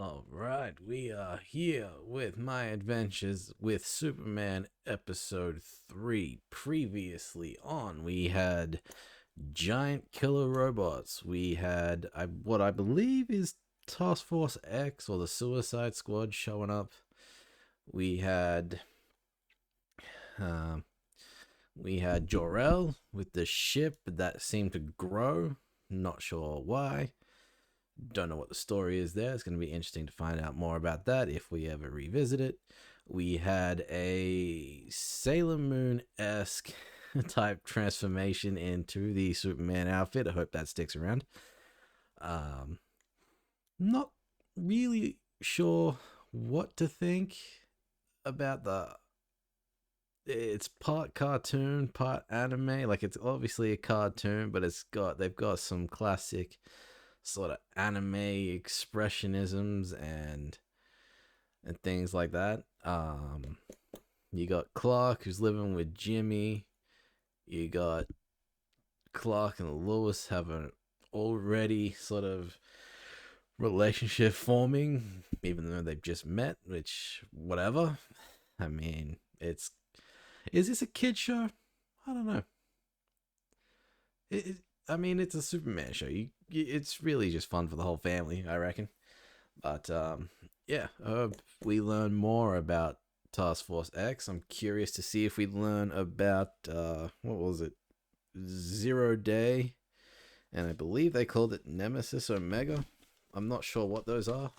Alright, we are here with my adventures with Superman episode 3. Previously on, we had giant killer robots. We had what I believe is Task Force X or the Suicide Squad showing up. We had um, we had Jor-El with the ship that seemed to grow. Not sure why. Don't know what the story is there. It's going to be interesting to find out more about that if we ever revisit it. We had a Sailor Moon-esque type transformation into the Superman outfit. I hope that sticks around. Not really sure what to think about it's part cartoon, part anime. Like, it's obviously a cartoon, but they've got some classic sort of anime expressionisms and things like that. You got Clark, who's living with Jimmy. You got Clark and Lois have an already sort of relationship forming, even though they've just met, which, whatever. I mean, is this a kid show? I don't know. I mean, it's a Superman show. It's really just fun for the whole family, I reckon. But yeah, we learn more about Task Force X. I'm curious to see if we learn about what was it, Zero Day, and I believe they called it Nemesis Omega. I'm not sure what those are.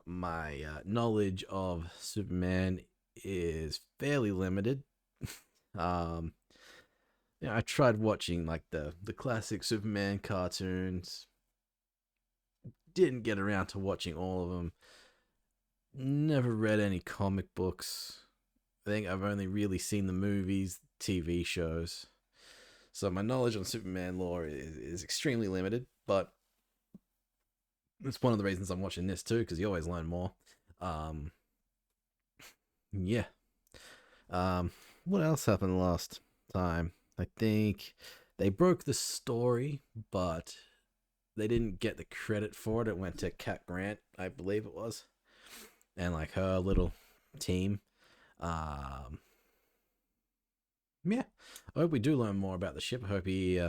My knowledge of Superman is fairly limited. I tried watching like the classic Superman cartoons. Didn't get around to watching all of them. Never read any comic books. I think I've only really seen the movies, TV shows. So my knowledge on Superman lore is extremely limited, but it's one of the reasons I'm watching this too, because you always learn more. Yeah. What else happened last time? I think they broke the story, but they didn't get the credit for it. It went to Cat Grant, I believe it was, and like her little team. Yeah, I hope we do learn more about the ship. I hope he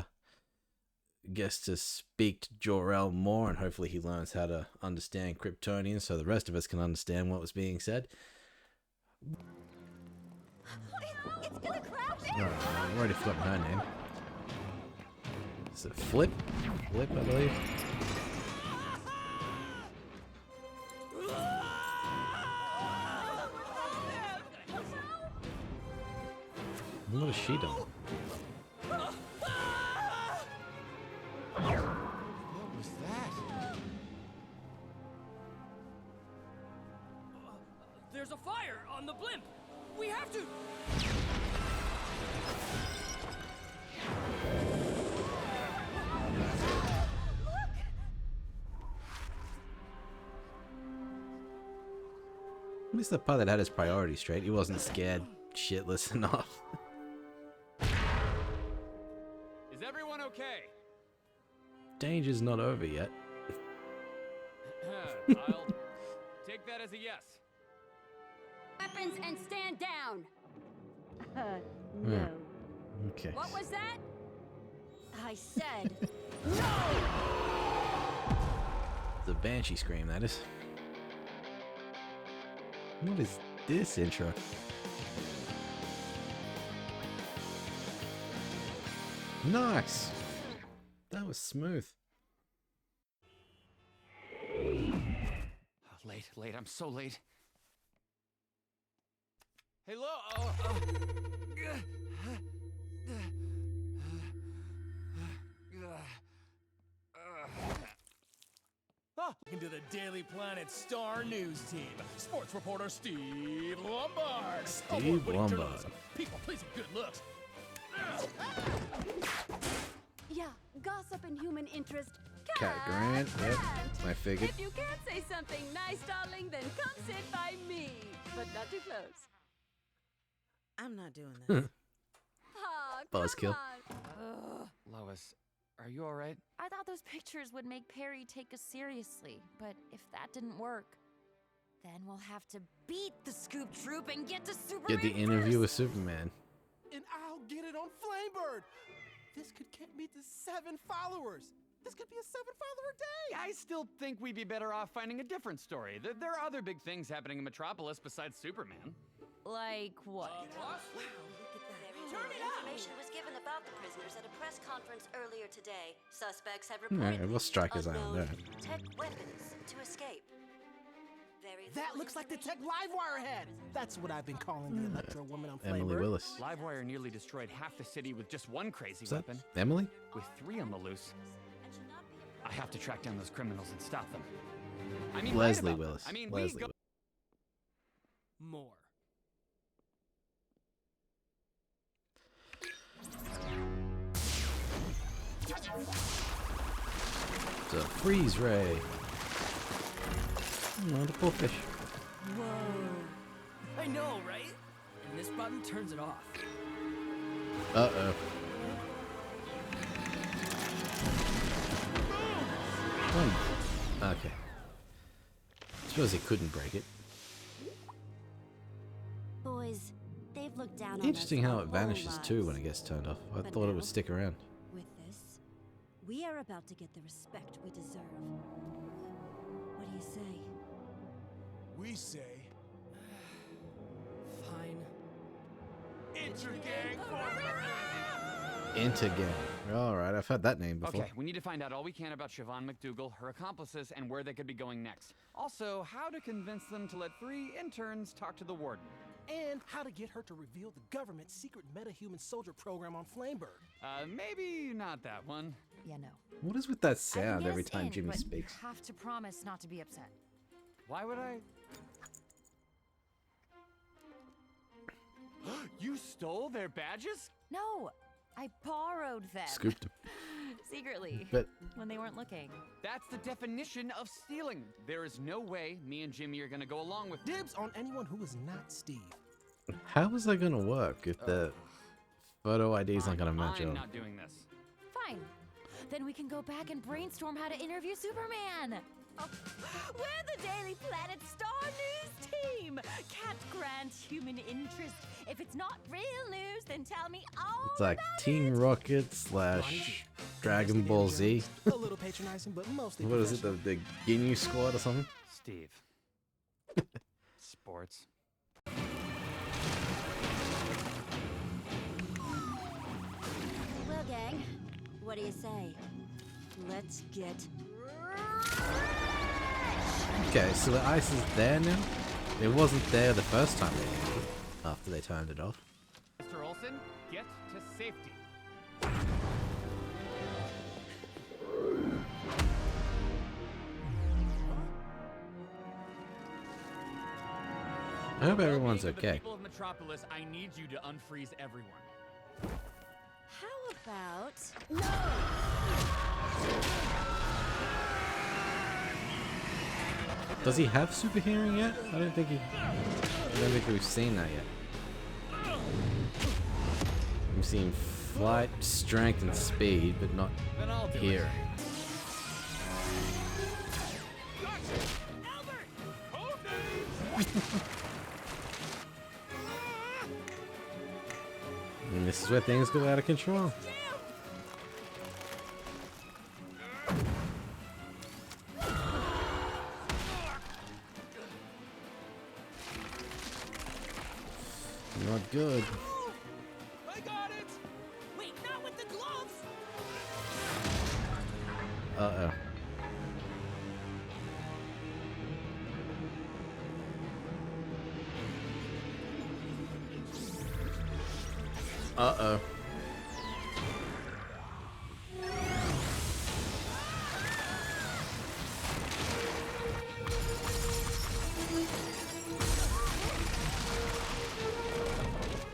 gets to speak to Jor-El more, and hopefully he learns how to understand Kryptonian so the rest of us can understand what was being said. It's gonna crash! I've already forgotten her name. Is it Flip? Flip, I believe. What has she done? What was that? There's a fire on the blimp! We have to... At least the pilot had his priorities straight. He wasn't scared shitless enough. Is everyone okay? Danger's not over yet. I'll take that as a yes. Weapons and stand down! No. Okay. What was that? I said, The Banshee scream, that is. What is this intro? Nice! That was smooth. Oh, late, I'm so late. Hello? Into the Daily Planet Star News team. Sports reporter Steve Lombard. Steve Award-winning Lombard. journalism, people-pleasing good looks. yeah, gossip and human interest. Cat Grant, yep, Grant. I figured. If you can't say something nice, darling, then come sit by me. But not too close. I'm not doing this. Ah, Buzzkill. come on. Lois, Are you alright? I thought those pictures would make Perry take us seriously, but if that didn't work, then we'll have to beat the Scoop Troop and get to Superman Get the interview with first. Superman. And I'll get it on Flamebird. This could get me to 7 followers. This could be a 7-follower day. I still think we'd be better off finding a different story. There are other big things happening in Metropolis besides Superman. Like what? Turn it up! Information was given about the prisoners at a press conference earlier today. Suspects have Alright, reported we'll strike his eye on unknown that. tech weapons to escape. That looks like the Tech Livewire head. That's what I've been calling the Electro Woman on Flamebird. Emily Willis. Livewire nearly destroyed half the city with just one crazy Is that weapon. Emily? With 3 on the loose, I have to track down those criminals and stop them. I mean, Leslie right about Willis. them. I mean, Leslie we go. More. It's a freeze ray. Oh, the poor fish. Whoa. I know, right? And this button turns it off. Uh-oh. Okay. Suppose he couldn't break it. Boys, they've looked down on Interesting us how our it whole vanishes too lives. when it gets turned off. I But thought it now- would stick around. With this, we are about to get the respect we deserve. What do you say? We say, Fine. Intergang Intergang. Alright, I've heard that name before. Okay, we need to find out all we can about Siobhan McDougal, her accomplices, and where they could be going next. Also, how to convince them to let 3 interns talk to the warden. and how to get her to reveal the government's secret metahuman soldier program on Flamebird. Maybe not that one. Yeah, no. What is with that I can sound get every us time in, Jimmy but speaks? You have to promise not to be upset. Why would I? You stole their badges? No, I borrowed them. Scooped him. Secretly. But when they weren't looking. That's the definition of stealing. There is no way me and Jimmy are gonna go along with Dibs on anyone who is not Steve. how is that gonna work if the photo ID is not gonna match I'm up? not doing this. Fine. Then we can go back and brainstorm how to interview Superman. Oh, we're the Daily Planet Star News team. Can't grant human interest. If it's not real news, then tell me all It's like about Team it. Rocket / Dragon Ball Z. A little patronizing, but mostly What is it? The Ginyu Squad or something? Steve. Sports. Well, gang, what do you say? Let's get Okay, so the ice is there now? It wasn't there the first time they did it, after they turned it off. Mr. Olson, get to safety. I hope everyone's For the okay. people of Metropolis, I need you to unfreeze everyone. How about Does he have super hearing yet? I don't think we've seen that yet. We've seen flight, strength, and speed, but not Then I'll do hearing. And this is where things go out of control. Not good. I got it! Wait, not with the gloves! Uh-oh. Uh-oh.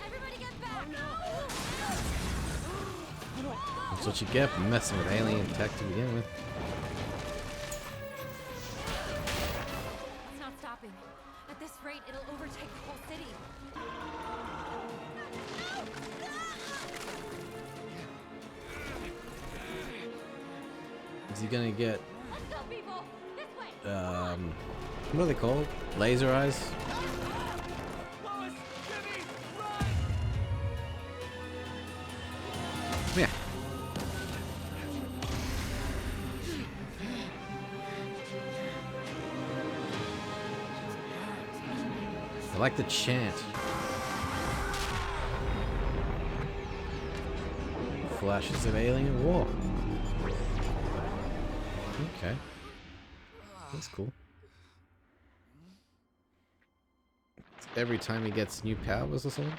Everybody get back! That's what you get for messing with alien tech to begin with. It's not stopping. At this rate, it'll overtake the whole city. Is he gonna get Let's go, people! This way! what are they called? Laser eyes? Lois, Jimmy, run! Yeah. I like the chant. Flashes of alien war. Okay. That's cool. Every time he gets new powers or something?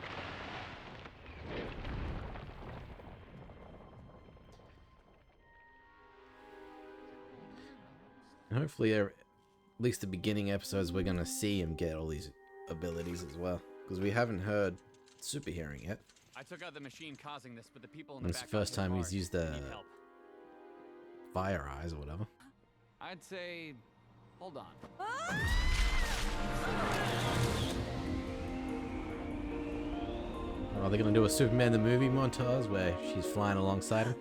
And hopefully, at least the beginning episodes, we're gonna see him get all these abilities as well. Because we haven't heard super hearing yet. I took out the machine causing this, but the people in And the it's back the first got hit time he's hard. used They the need help. fire eyes or whatever. I'd say, hold on. Are they gonna do a Superman the movie montage where she's flying alongside him?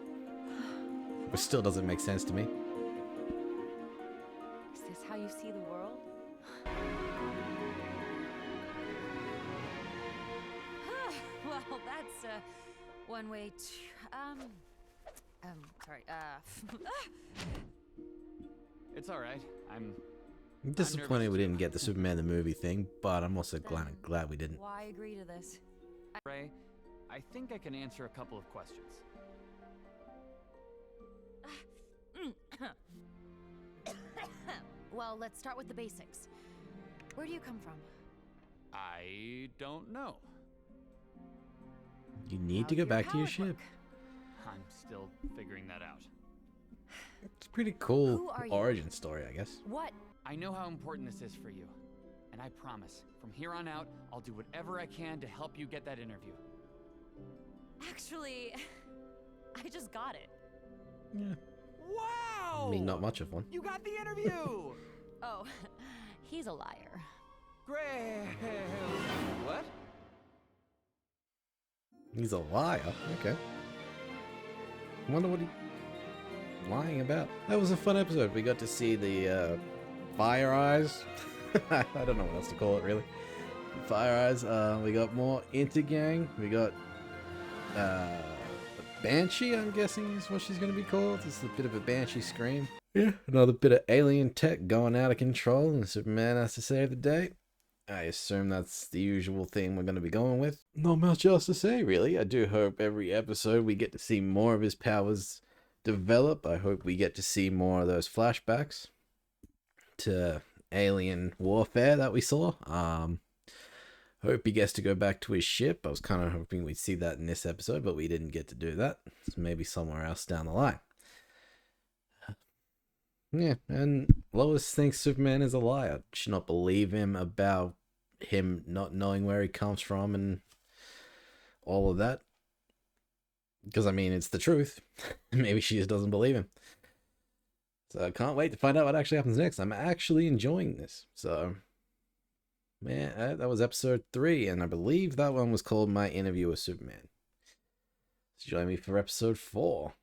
Which still doesn't make sense to me. Is this how you see the world? Well, that's one way to sorry, It's alright. I'm Disappointed we didn't get the Superman the movie thing, but I'm also glad we didn't. why agree to this? Ray. I think I can answer a couple of questions. Well, let's start with the basics. Where do you come from? I don't know. You need How's to go your back to your powers ship. work? I'm still figuring that out. It's a pretty cool Who are you? origin story, I guess. What? I know how important this is for you. And I promise, from here on out, I'll do whatever I can to help you get that interview. Actually, I just got it. Yeah. Wow! I mean, not much of one. You got the interview! Oh, he's a liar. Great! What? He's a liar. Okay. I wonder what he's lying about. That was a fun episode. We got to see the fire eyes. I don't know what else to call it, really. Fire eyes. We got more Intergang. We got Banshee, I'm guessing is what she's going to be called. It's a bit of a Banshee scream. Yeah, another bit of alien tech going out of control, and Superman has to save the day. I assume that's the usual thing we're going to be going with. Not much else to say, really. I do hope every episode we get to see more of his powers develop. I hope we get to see more of those flashbacks to alien warfare that we saw. Hope he gets to go back to his ship. I was kind of hoping we'd see that in this episode, but we didn't get to do that. So maybe somewhere else down the line. Yeah, and Lois thinks Superman is a liar. She not believe him about him not knowing where he comes from and all of that. Because, I mean, it's the truth. Maybe she just doesn't believe him. So I can't wait to find out what actually happens next. I'm actually enjoying this. So, man, that was episode 3, and I believe that one was called My Interview with Superman. So join me for episode 4.